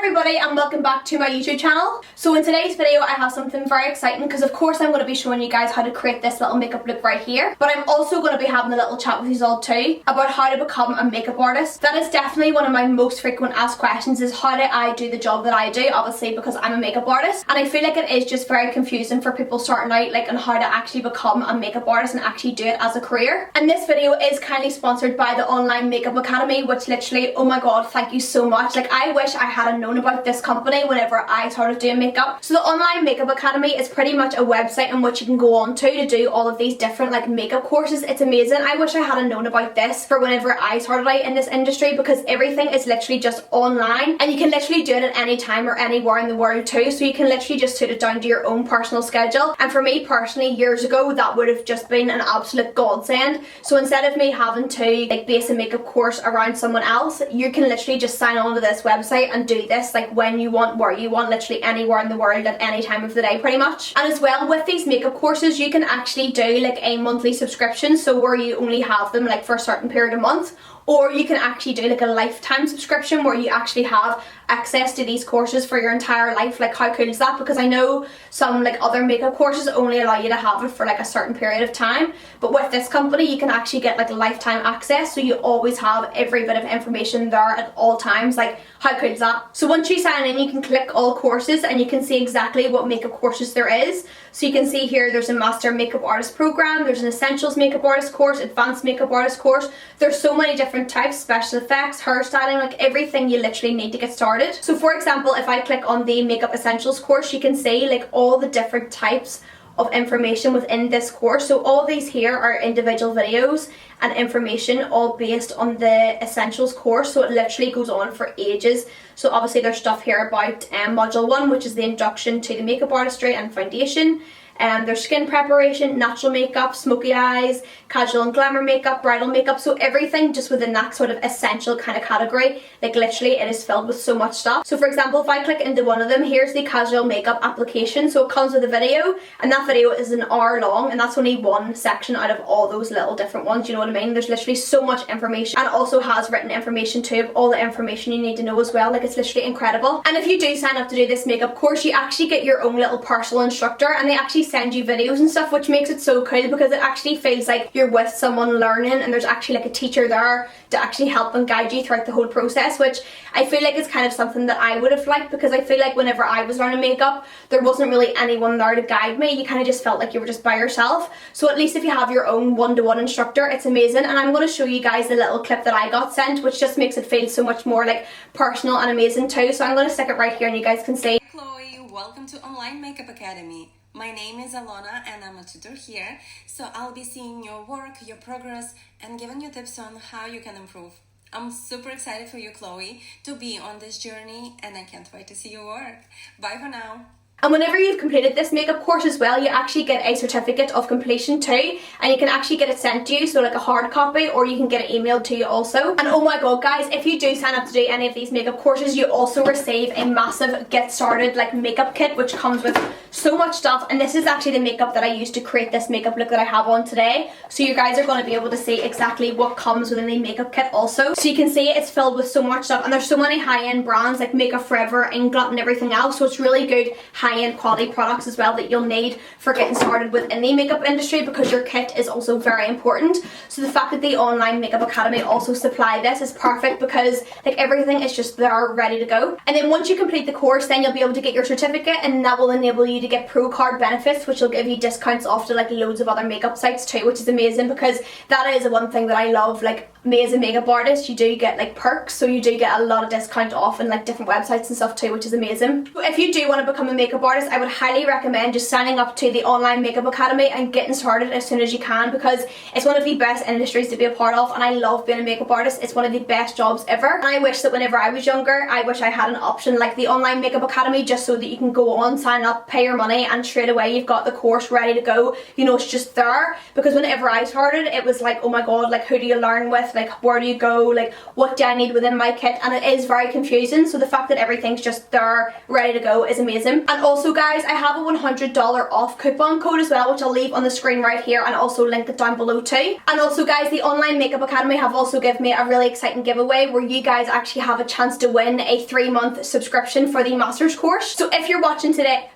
everybody and welcome back to my YouTube channel. So in today's video I have something very exciting because of course I'm going to be showing you guys how to create this little makeup look right here, but I'm also going to be having a little chat with you all too about how to become a makeup artist. That is definitely one of my most frequent asked questions, is how do I do the job that I do, obviously because I'm a makeup artist, and I feel like it is just very confusing for people starting out like on how to actually become a makeup artist and actually do it as a career. And this video is kindly sponsored by the Online Makeup Academy, which literally, oh my god, thank you so much. Like I wish I had known about this company whenever I started doing makeup. So the Online Makeup Academy is pretty much a website in which you can go on to do all of these different like makeup courses. It's amazing. I wish I had known about this for whenever I started out in this industry, because everything is literally just online and you can literally do it at any time or anywhere in the world too. So you can literally just suit it down to your own personal schedule. And for me personally, years ago, that would have just been an absolute godsend. So instead of me having to like base a makeup course around someone else, you can literally just sign on to this website and do this like when you want, where you want, literally anywhere in the world at any time of the day pretty much. And as well, with these makeup courses you can actually do like a monthly subscription, so where you only have them like for a certain period of month, or you can actually do like a lifetime subscription where you actually have access to these courses for your entire life. Like how cool is that? Because I know some like other makeup courses only allow you to have it for like a certain period of time, but with this company you can actually get like lifetime access, so you always have every bit of information there at all times. Like how cool is that? So once you sign in, you can click all courses and you can see exactly what makeup courses there is. So you can see here there's a Master Makeup Artist program, there's an Essentials Makeup Artist course, Advanced Makeup Artist course. There's so many different types, special effects, hairstyling, like everything you literally need to get started. So for example, if I click on the Makeup Essentials course, you can see like all the different types of information within this course. So all these here are individual videos and information all based on the Essentials course, so it literally goes on for ages. So obviously there's stuff here about module 1, which is the introduction to the makeup artistry and foundation. There's skin preparation, natural makeup, smoky eyes, casual and glamour makeup, bridal makeup, so everything just within that sort of essential kind of category. Like literally it is filled with so much stuff. So for example, if I click into one of them, here's the casual makeup application. So it comes with a video, and that video is an hour long, and that's only one section out of all those little different ones, you know what I mean? There's literally so much information, and it also has written information too, of all the information you need to know as well. Like it's literally incredible. And if you do sign up to do this makeup course, you actually get your own little personal instructor, and they actually send you videos and stuff, which makes it so cool because it actually feels like you're with someone learning and there's actually like a teacher there to actually help and guide you throughout the whole process, which I feel like is kind of something that I would have liked, because I feel like whenever I was learning makeup there wasn't really anyone there to guide me. You kind of just felt like you were just by yourself. So at least if you have your own one-to-one instructor, it's amazing. And I'm going to show you guys the little clip that I got sent, which just makes it feel so much more like personal and amazing too. So I'm going to stick it right here and you guys can see. Chloe, welcome to Online Makeup Academy. My name is Alona and I'm a tutor here, so I'll be seeing your work, your progress, and giving you tips on how you can improve. I'm super excited for you, Chloe, to be on this journey, and I can't wait to see your work. Bye for now. And whenever you've completed this makeup course as well, you actually get a certificate of completion too, and you can actually get it sent to you, so like a hard copy, or you can get it emailed to you also. And oh my god guys, if you do sign up to do any of these makeup courses, you also receive a massive get started like makeup kit, which comes with so much stuff. And this is actually the makeup that I used to create this makeup look that I have on today, so you guys are going to be able to see exactly what comes within the makeup kit also. So you can see it's filled with so much stuff, and there's so many high-end brands like Makeup Forever, Inglot and everything else, so it's really good high-end quality products as well that you'll need for getting started within the makeup industry, because your kit is also very important. So the fact that the Online Makeup Academy also supply this is perfect, because like everything is just there ready to go. And then once you complete the course, then you'll be able to get your certificate, and that will enable you to get pro card benefits, which will give you discounts off to like loads of other makeup sites too, which is amazing, because that is the one thing that I love. Like me as a makeup artist, you do get like perks, so you do get a lot of discount off in like different websites and stuff too, which is amazing. So if you do want to become a makeup artist, I would highly recommend just signing up to the Online Makeup Academy and getting started as soon as you can, because it's one of the best industries to be a part of, and I love being a makeup artist. It's one of the best jobs ever, and I wish that whenever I was younger, I wish I had an option like the Online Makeup Academy, just so that you can go on, sign up, pay your money, and straight away you've got the course ready to go. You know, it's just there. Because whenever I started, it was like, oh my god, like who do you learn with, it, like where do you go, like what do I need within my kit, and it is very confusing. So the fact that everything's just there ready to go is amazing. And also guys, I have a $100 off coupon code as well, which I'll leave on the screen right here and also link it down below too. And also guys, the Online Makeup Academy have also given me a really exciting giveaway where you guys actually have a chance to win a 3-month subscription for the master's course. So if you're watching today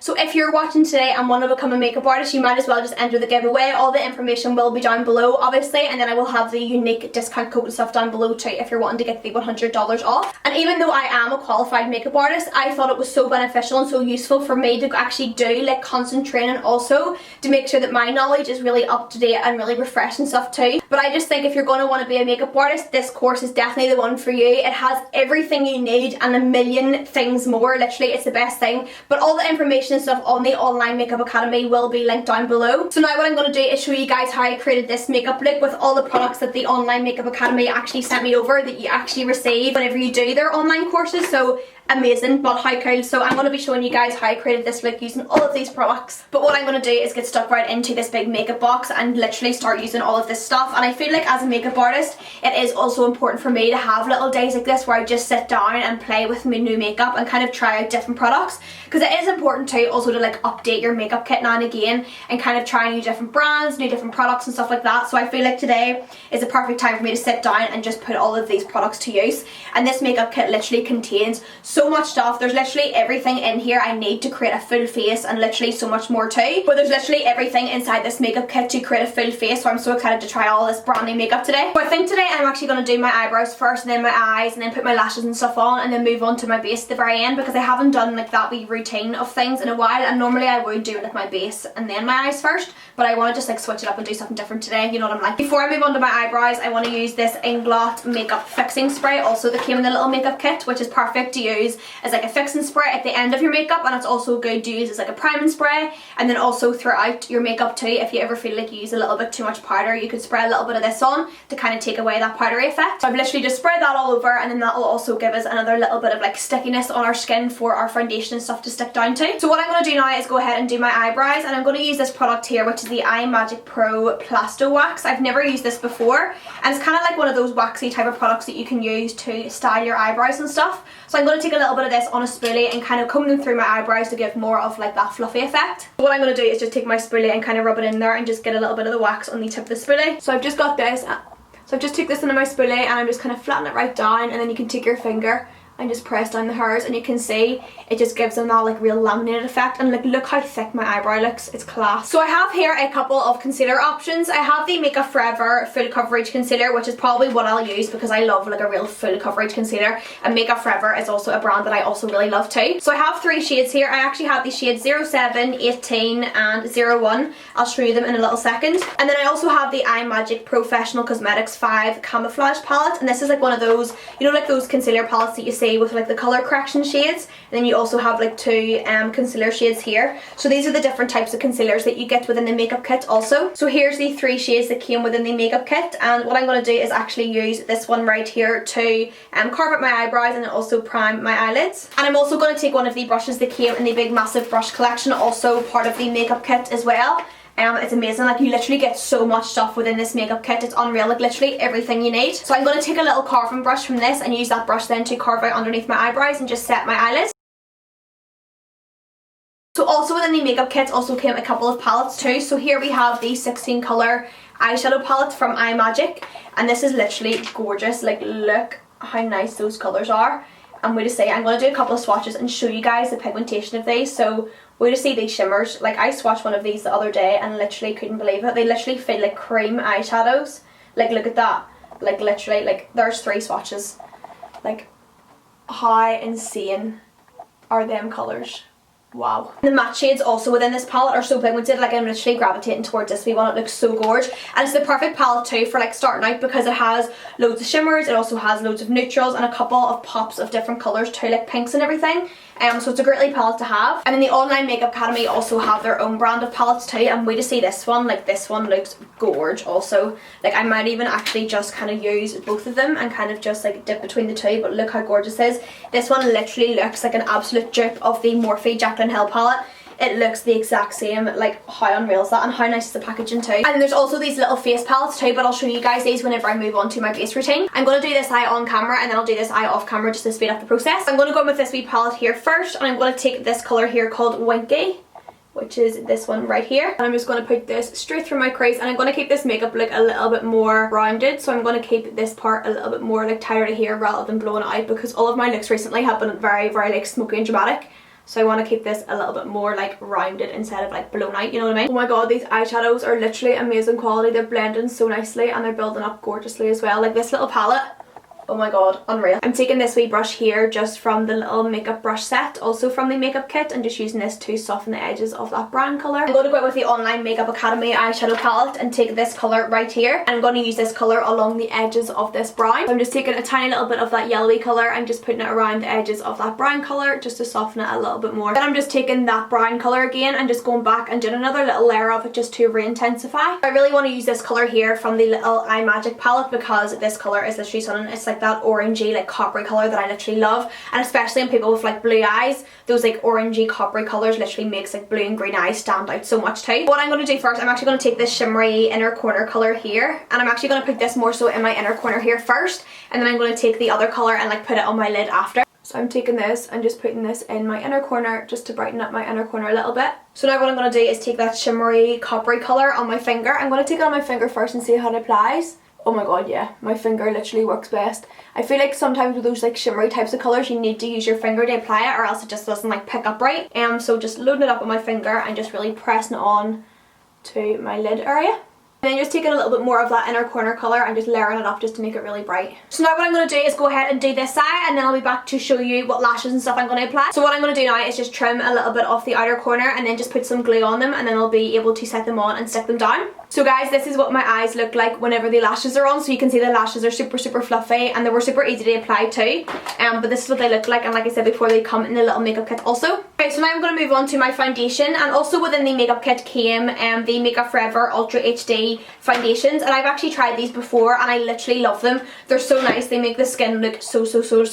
and want to become a makeup artist, you might as well just enter the giveaway. All the information will be down below obviously, and then I will have the unique discount code and stuff down below too if you're wanting to get the $100 off. And even though I am a qualified makeup artist, I thought it was so beneficial and so useful for me to actually do like constant training also to make sure that my knowledge is really up to date and really refreshed and stuff too. But I just think if you're going to want to be a makeup artist, this course is definitely the one for you. It has everything you need and a million things more. Literally, it's the best thing. But all the information and stuff on the Online Makeup Academy will be linked down below. So now what I'm going to do is show you guys how I created this makeup look with all the products that the Online Makeup Academy actually sent me over that you actually receive whenever you do their online courses. So amazing, but how cool. So I'm going to be showing you guys how I created this look using all of these products. But what I'm going to do is get stuck right into this big makeup box and literally start using all of this stuff. And I feel like as a makeup artist, it is also important for me to have little days like this where I just sit down and play with my new makeup and kind of try out different products, because it is important too also to like update your makeup kit now and again and kind of try new different brands, new different products and stuff like that. So I feel like today is a perfect time for me to sit down and just put all of these products to use. And this makeup kit literally contains so much stuff. There's literally everything in here I need to create a full face, and literally so much more too. But there's literally everything inside this makeup kit to create a full face, so I'm so excited to try all this brand new makeup today. So I think today I'm actually going to do my eyebrows first and then my eyes and then put my lashes and stuff on and then move on to my base at the very end, because I haven't done like that wee routine of things in a while, and normally I would do like my base and then my eyes first, but I want to just like switch it up and do something different today, you know what I'm like. Before I move on to my eyebrows, I want to use this Inglot makeup fixing spray also that came in the little makeup kit, which is perfect to use as like a fixing spray at the end of your makeup, and it's also good to use as like a priming spray, and then also throughout your makeup too. If you ever feel like you use a little bit too much powder, you could spray a little bit of this on to kind of take away that powdery effect. So I've literally just sprayed that all over, and then that will also give us another little bit of like stickiness on our skin for our foundation and stuff to stick down to. So what I'm going to do now is go ahead and do my eyebrows, and I'm going to use this product here, which is the iMagic Pro Plasto Wax. I've never used this before, and it's kind of like one of those waxy type of products that you can use to style your eyebrows and stuff. So I'm going to take a little bit of this on a spoolie and kind of comb them through my eyebrows to give more of like that fluffy effect. What I'm going to do is just take my spoolie and kind of rub it in there and just get a little bit of the wax on the tip of the spoolie. So I've just got this, so I've just took this into my spoolie and I'm just kind of flattening it right down, and then you can take your finger and just press down the hairs, and you can see it just gives them that like real laminated effect. And like look how thick my eyebrow looks, it's class. So I have here a couple of concealer options. I have the Makeup Forever full coverage concealer, which is probably what I'll use because I love like a real full coverage concealer, and Makeup Forever is also a brand that I also really love too. So I have 3 shades here. I actually have the shades 07, 18 and 01. I'll show you them in a little second. And then I also have the iMagic Professional Cosmetics 5 Camouflage palette, and this is like one of those, you know, like those concealer palettes that you see with like the colour correction shades, and then you also have like 2 concealer shades here. So these are the different types of concealers that you get within the makeup kit also. So here's the 3 shades that came within the makeup kit, and what I'm going to do is actually use this one right here to carve out my eyebrows and then also prime my eyelids. And I'm also going to take one of the brushes that came in the big massive brush collection, also part of the makeup kit as well. It's amazing, like you literally get so much stuff within this makeup kit, it's unreal, like literally everything you need. So I'm going to take a little carving brush from this and use that brush then to carve out underneath my eyebrows and just set my eyelids. So also within the makeup kit also came a couple of palettes too. So here we have the 16 colour eyeshadow palette from iMagic, and this is literally gorgeous, like look how nice those colours are. And wait to say, I'm going to do a couple of swatches and show you guys the pigmentation of these. So wait to see these shimmers. Like I swatched one of these the other day and literally couldn't believe it. They literally feel like cream eyeshadows. Like look at that. Like literally, like there's 3 swatches. Like how insane are them colours? Wow. The matte shades also within this palette are so pigmented, like I'm literally gravitating towards this wee one. It looks so gorgeous, and it's the perfect palette too for like starting out because it has loads of shimmers, it also has loads of neutrals and a couple of pops of different colours too, like pinks and everything. So it's a great palette to have. And then the Online Makeup Academy also have their own brand of palettes too, and wait to see this one, like this one looks gorge also. Like I might even actually just kind of use both of them and kind of just like dip between the two, but look how gorgeous it is. This one literally looks like an absolute dupe of the Morphe Jaclyn Hill palette. it looks the exact same. Like, how unreal is that, and how nice is the packaging too. And then there's also these little face palettes too, but I'll show you guys these whenever I move on to my base routine. I'm going to do this eye on camera and then I'll do this eye off camera just to speed up the process. I'm going to go in with this wee palette here first, and I'm going to take this colour here called Winky, which is this one right here. And I'm just going to put this straight through my crease, and I'm going to keep this makeup look a little bit more rounded. So I'm going to keep this part a little bit more like tighter to here rather than blowing it out, because all of my looks recently have been very, very like smoky and dramatic. So I want to keep this a little bit more like rounded instead of like blown out, you know what I mean? Oh my god, these eyeshadows are literally amazing quality. They're blending so nicely and they're building up gorgeously as well. Like this little palette, oh my god, unreal. I'm taking this wee brush here just from the little makeup brush set, also from the makeup kit, and just using this to soften the edges of that brown colour. I'm going to go out with the Online Makeup Academy eyeshadow palette and take this colour right here, and I'm going to use this colour along the edges of this brown. So I'm just taking a tiny little bit of that yellowy colour and just putting it around the edges of that brown colour just to soften it a little bit more. Then I'm just taking that brown colour again and just going back and doing another little layer of it just to re-intensify. I really want to use this colour here from the little Eye Magic palette, because this colour is literally stunning. It's like that orangey like coppery colour that I literally love, and especially in people with like blue eyes, those like orangey coppery colours literally makes like blue and green eyes stand out so much too. What I'm going to do first, I'm actually going to take this shimmery inner corner colour here, and I'm actually going to put this more so in my inner corner here first, and then I'm going to take the other colour and like put it on my lid after. So I'm taking this and just putting this in my inner corner just to brighten up my inner corner a little bit. So now what I'm going to do is take that shimmery coppery colour on my finger. I'm going to take it on my finger first and see how it applies. Oh my god, yeah, my finger literally works best. I feel like sometimes with those like shimmery types of colours you need to use your finger to apply it, or else it just doesn't like pick up right. So just loading it up with my finger and just really pressing it on to my lid area. And then just taking a little bit more of that inner corner colour and just layering it up just to make it really bright. So now what I'm going to do is go ahead and do this side, and then I'll be back to show you what lashes and stuff I'm going to apply. So what I'm going to do now is just trim a little bit off the outer corner and then just put some glue on them, and then I'll be able to set them on and stick them down. So guys, this is what my eyes look like whenever the lashes are on. So you can see the lashes are super fluffy, and they were super easy to apply too. But this is what they look like, and like I said before, they come in the little makeup kit also. Okay, so now I'm going to move on to my foundation, and also within the makeup kit came the Makeup Forever Ultra HD foundations, and I've actually tried these before and I literally love them. They're so nice, they make the skin look so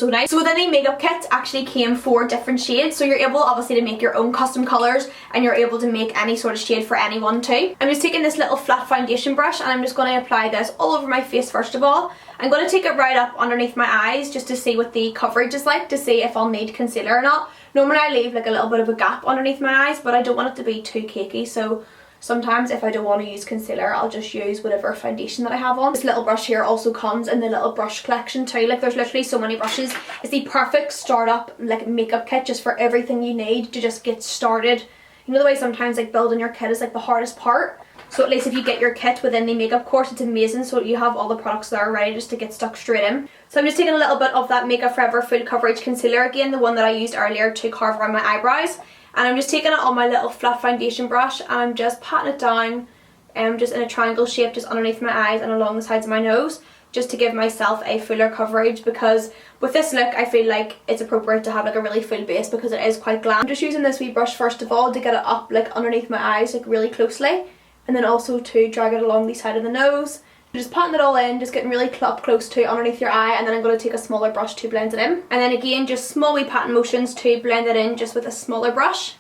nice. So within the makeup kit actually came 4 different shades, so you're able obviously to make your own custom colours, and you're able to make any sort of shade for anyone too. I'm just taking this little flat foundation brush and I'm just going to apply this all over my face first of all. I'm going to take it right up underneath my eyes just to see what the coverage is like, to see if I'll need concealer or not. Normally I leave like a little bit of a gap underneath my eyes, but I don't want it to be too cakey, so sometimes if I don't want to use concealer, I'll just use whatever foundation that I have on. This little brush here also comes in the little brush collection too. Like there's literally so many brushes. It's the perfect startup like makeup kit just for everything you need to just get started. You know the way sometimes like building your kit is like the hardest part? So at least if you get your kit within the makeup course, it's amazing, so you have all the products there ready just to get stuck straight in. So I'm just taking a little bit of that Makeup Forever Full Coverage Concealer again, the one that I used earlier to carve around my eyebrows. And I'm just taking it on my little flat foundation brush and I'm just patting it down just in a triangle shape just underneath my eyes and along the sides of my nose, just to give myself a fuller coverage, because with this look I feel like it's appropriate to have like a really full base because it is quite glam. I'm just using this wee brush first of all to get it up like underneath my eyes like really closely, and then also to drag it along the side of the nose. Just patting it all in, just getting really up close to underneath your eye, and then I'm going to take a smaller brush to blend it in. And then again just small wee patting motions to blend it in just with a smaller brush.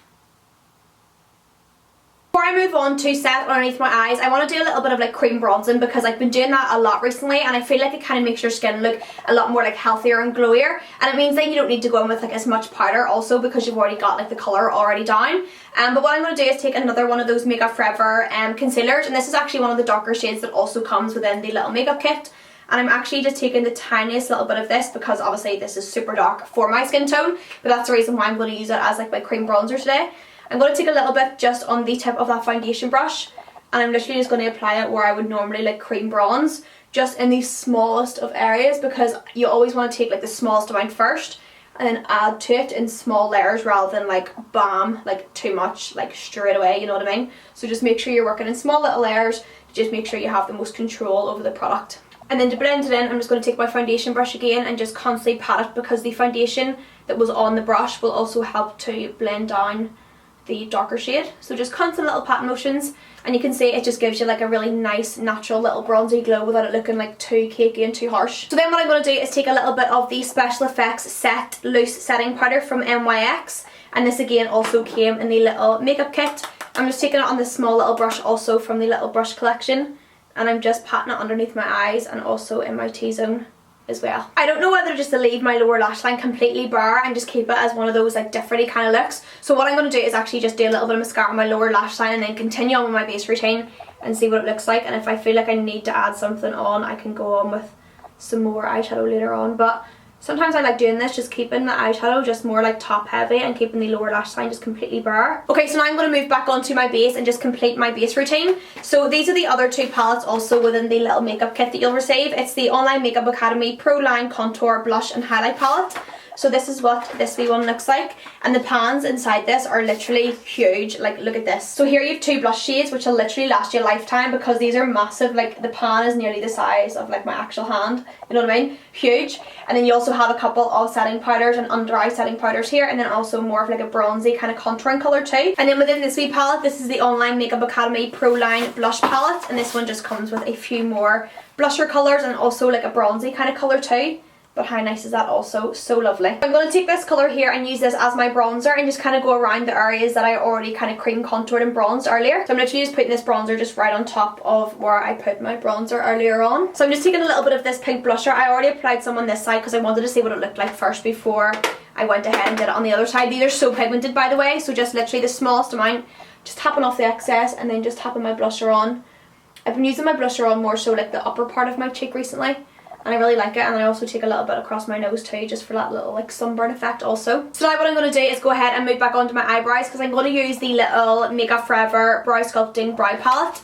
Before I move on to set underneath my eyes, I want to do a little bit of like cream bronzing, because I've been doing that a lot recently and I feel like it kind of makes your skin look a lot more like healthier and glowier, and it means that you don't need to go in with like as much powder also, because you've already got like the colour already down. But what I'm going to do is take another one of those Makeup Forever concealers, and this is actually one of the darker shades that also comes within the little makeup kit. And I'm actually just taking the tiniest little bit of this, because obviously this is super dark for my skin tone, but that's the reason why I'm going to use it as like my cream bronzer today. I'm going to take a little bit just on the tip of that foundation brush, and I'm literally just going to apply it where I would normally like cream bronze, just in the smallest of areas, because you always want to take like the smallest amount first and then add to it in small layers rather than like bam, like too much like straight away, you know what I mean? So just make sure you're working in small little layers to just make sure you have the most control over the product. And then to blend it in, I'm just going to take my foundation brush again and just constantly pat it, because the foundation that was on the brush will also help to blend down the darker shade. So just constant little pat motions, and you can see it just gives you like a really nice natural little bronzy glow without it looking like too cakey and too harsh. So then what I'm going to do is take a little bit of the Special Effects Set Loose Setting Powder from NYX, and this again also came in the little makeup kit. I'm just taking it on this small little brush also from the little brush collection, and I'm just patting it underneath my eyes and also in my T-zone as well. I don't know whether just to leave my lower lash line completely bare and just keep it as one of those like different kind of looks. So what I'm going to do is actually just do a little bit of mascara on my lower lash line and then continue on with my base routine and see what it looks like. And if I feel like I need to add something on, I can go on with some more eyeshadow later on. But sometimes I like doing this, just keeping the eyeshadow just more like top heavy and keeping the lower lash line just completely bare. Okay, so now I'm going to move back onto my base and just complete my base routine. So these are the other two palettes also within the little makeup kit that you'll receive. It's the Online Makeup Academy Pro Line Contour Blush and Highlight Palette. So this is what this wee one looks like, and the pans inside this are literally huge. Like, look at this. So here you have two blush shades which will literally last you a lifetime because these are massive. Like, the pan is nearly the size of like my actual hand, you know what I mean? Huge. And then you also have a couple of setting powders and under eye setting powders here, and then also more of like a bronzy kind of contouring colour too. And then within this wee palette, this is the Online Makeup Academy Pro Line Blush Palette, and this one just comes with a few more blusher colours and also like a bronzy kind of colour too. But how nice is that also? So lovely. I'm going to take this colour here and use this as my bronzer and just kind of go around the areas that I already kind of cream contoured and bronzed earlier. So I'm literally just putting this bronzer just right on top of where I put my bronzer earlier on. So I'm just taking a little bit of this pink blusher. I already applied some on this side because I wanted to see what it looked like first before I went ahead and did it on the other side. These are so pigmented, by the way, so just literally the smallest amount, just tapping off the excess and then just tapping my blusher on. I've been using my blusher on more so like the upper part of my cheek recently, and I really like it, and I also take a little bit across my nose too, just for that little like sunburn effect also. So now what I'm going to do is go ahead and move back onto my eyebrows because I'm going to use the little Makeup Forever Brow Sculpting Brow Palette.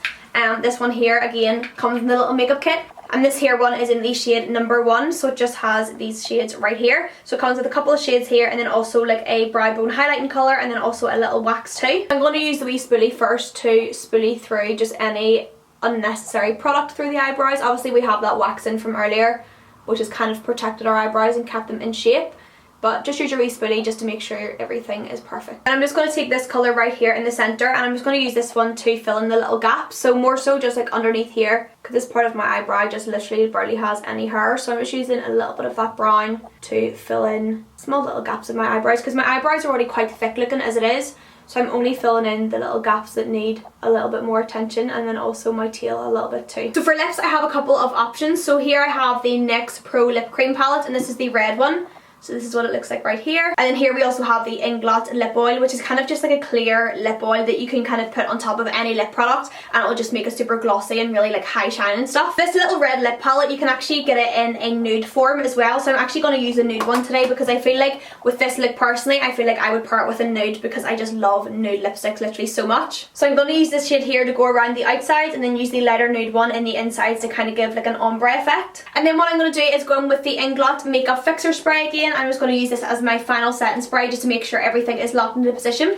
This one here again comes in the little makeup kit, and this here one is in the shade number 1, so it just has these shades right here. So it comes with a couple of shades here and then also like a brow bone highlighting colour and then also a little wax too. I'm going to use the wee spoolie first to spoolie through just any unnecessary product through the eyebrows. Obviously we have that wax in from earlier which has kind of protected our eyebrows and kept them in shape, but just use your wee spoolie just to make sure everything is perfect. And I'm just going to take this colour right here in the centre and I'm just going to use this one to fill in the little gaps, so more so just like underneath here because this part of my eyebrow just literally barely has any hair, so I'm just using a little bit of that brown to fill in small little gaps in my eyebrows because my eyebrows are already quite thick looking as it is. So I'm only filling in the little gaps that need a little bit more attention, and then also my tail a little bit too. So for lips I have a couple of options. So here I have the NYX Pro Lip Cream Palette, and this is the red one. So this is what it looks like right here. And then here we also have the Inglot Lip Oil, which is kind of just like a clear lip oil that you can kind of put on top of any lip product and it'll just make it super glossy and really like high shine and stuff. This little red lip palette, you can actually get it in a nude form as well. So I'm actually going to use a nude one today because I feel like with this look personally, I feel like I would pair it with a nude because I just love nude lipsticks literally so much. So I'm going to use this shade here to go around the outsides and then use the lighter nude one in the insides to kind of give like an ombre effect. And then what I'm going to do is go in with the Inglot Makeup Fixer Spray again. I'm just going to use this as my final setting spray just to make sure everything is locked into position.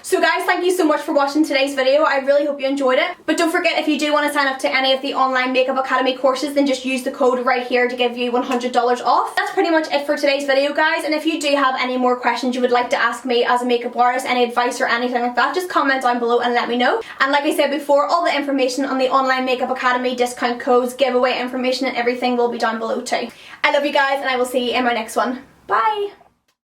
So guys, thank you so much for watching today's video. I really hope you enjoyed it. But don't forget, if you do want to sign up to any of the Online Makeup Academy courses, then just use the code right here to give you $100 off. That's pretty much it for today's video, guys. And if you do have any more questions you would like to ask me as a makeup artist, any advice or anything like that, just comment down below and let me know. And like I said before, all the information on the Online Makeup Academy, discount codes, giveaway information and everything will be down below too. I love you guys and I will see you in my next one. Bye!